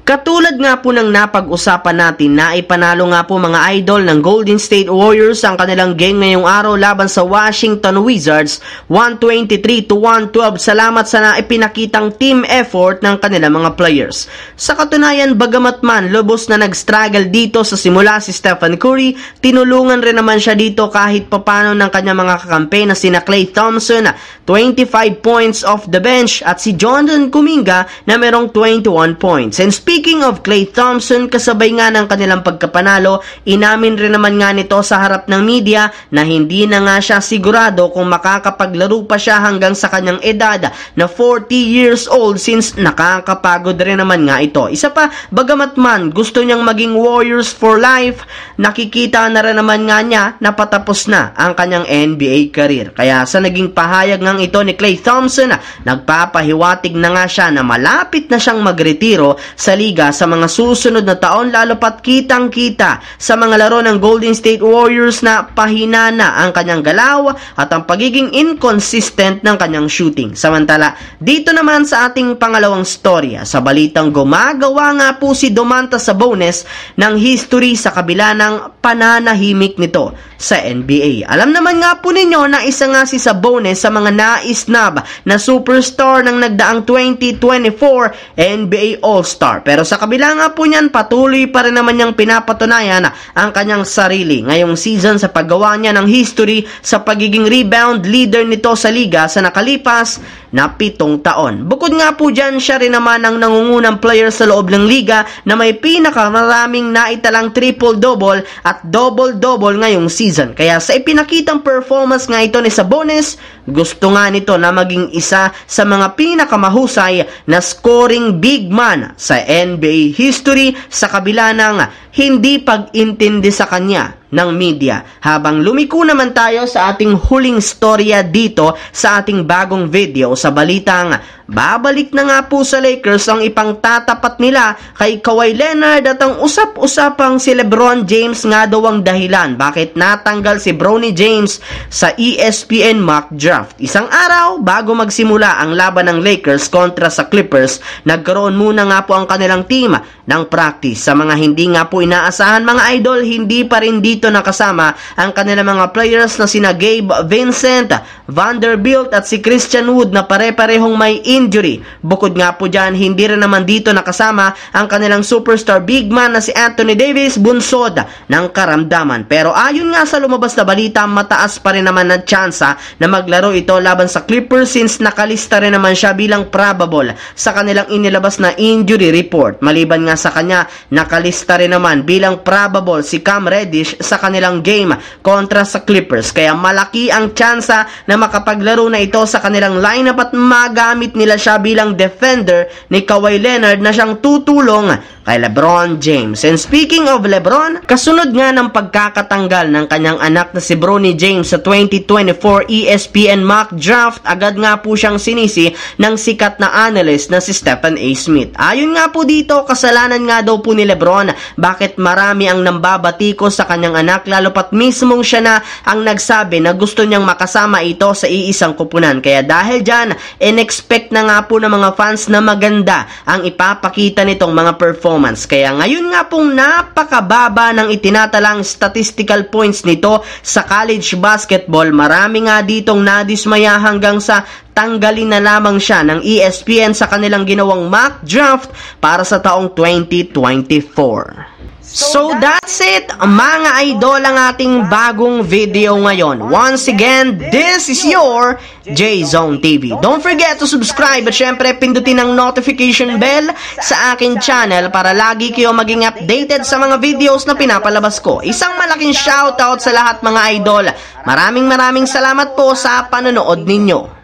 Katulad nga po ng napag-usapan natin na ipanalo nga po mga idol ng Golden State Warriors ang kanilang game ngayong araw laban sa Washington Wizards 123-112. Salamat sa ipinakitang team effort ng kanilang mga players. Sa katunayan, bagamat man lubos na nag-struggle dito sa simula si Stephen Curry, tinulungan rin naman siya dito kahit papano ng kanyang mga kakampi na sina Klay Thompson 25 points off the bench at si Jonathan Kuminga na merong 21 points. And speaking of Klay Thompson, kasabay nga ng kanilang pagkapanalo, inamin rin naman nga nito sa harap ng media na hindi na nga siya sigurado kung makakapaglaro pa siya hanggang sa kanyang edad na 40 years old since nakakapagod rin naman nga ito. Isa pa, bagamat man gusto niyang maging Warriors for life, nakikita na rin naman nga niya na patapos na ang kanyang NBA career. Kaya sa naging pahayag ngang ito ni Klay Thompson, nagpapahiwatig na nga siya na malapit na siyang magretiro sa liga sa mga susunod na taon, lalo pat kitang-kita sa mga laro ng Golden State Warriors na pahina na ang kanyang galaw at ang pagiging inconsistent ng kanyang shooting. Samantala, dito naman sa ating pangalawang storya, sa balitang gumagawa nga po si Domantas Sabonis ng history sa kabila ng pananahimik nito sa NBA. Alam naman nga po ninyo na isa nga si Sabonis sa mga naisnab na superstar ng nagdaang 2024 NBA All-Star. Pero sa kabila nga po niyan, patuloy pa rin naman niyang pinapatunayan ang kanyang sarili ngayong season sa paggawa niya ng history sa pagiging rebound leader nito sa liga sa nakalipas na 7 taon. Bukod nga po dyan, siya rin naman ang nangungunang player sa loob ng liga na may pinakamaraming naitalang triple-double at double-double ngayong season. Kaya sa ipinakitang performance nga ito ni Sabonis, gusto nga nito na maging isa sa mga pinakamahusay na scoring big man sa NBA history sa kabila ng hindi pag-intindi sa kanya ng media. Habang lumiko naman tayo sa ating huling storya dito sa ating bagong video sa balitang babalik na nga po sa Lakers ang ipangtatapat nila kay Kawhi Leonard at ang usap-usapang si LeBron James nga daw ang dahilan bakit natanggal si Bronny James sa ESPN mock draft. Isang araw bago magsimula ang laban ng Lakers kontra sa Clippers, nagkaroon muna nga po ang kanilang team ng practice. Sa mga hindi nga po inaasahan mga idol, hindi pa rin dito nakasama ang kanilang mga players na sina Gabe Vincent, Vanderbilt at si Christian Wood na pare-parehong may injury. Bukod nga po dyan, hindi rin naman dito nakasama ang kanilang superstar big man na si Anthony Davis, bunsod ng karamdaman. Pero ayon nga sa lumabas na balita, mataas pa rin naman na tsansa na maglaro ito laban sa Clippers since nakalista rin naman siya bilang probable sa kanilang inilabas na injury report. Maliban nga sa kanya, nakalista rin naman bilang probable si Cam Reddish sa kanilang game kontra sa Clippers. Kaya malaki ang tsansa na makapaglaro na ito sa kanilang lineup at magamit nila siya bilang defender ni Kawhi Leonard na siyang tutulong kay LeBron James. And speaking of LeBron, kasunod nga ng pagkakatanggal ng kanyang anak na si Bronny James sa 2024 ESPN mock draft, agad nga po siyang sinisi ng sikat na analyst na si Stephen A. Smith. Ayon nga po dito, kasalanan nga daw po ni LeBron bakit marami ang nambabatiko sa kanyang anak, lalo pat mismong siya na ang nagsabi na gusto niyang makasama ito sa iisang kupunan. Kaya dahil dyan, in-expect na nga po ng mga fans na maganda ang ipapakita nitong mga performance. Kaya ngayon nga pong napakababa ng itinatalang statistical points nito sa college basketball. Marami nga ditong nadismaya hanggang sa tanggalin na lamang siya ng ESPN sa kanilang ginawang mock draft para sa taong 2024. So that's it mga idol, ang ating bagong video ngayon. Once again, this is your J-Zone TV. Don't forget to subscribe at syempre pindutin ang notification bell sa aking channel para lagi kayo maging updated sa mga videos na pinapalabas ko. Isang malaking shoutout sa lahat mga idol. Maraming salamat po sa panonood ninyo.